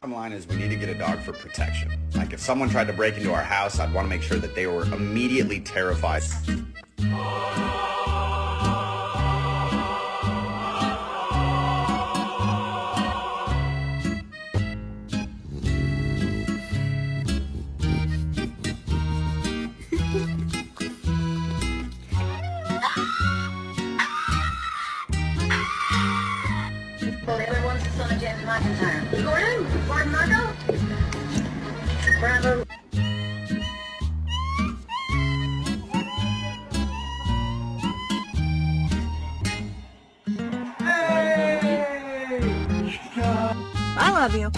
Bottom line is we need to get a dog for protection. Like if someone tried to break into our house, I'd want to make sure that they were immediately terrified. Well, the other one's the son of James McIntyre. You going in? Gordon Marco? Bravo. I love you.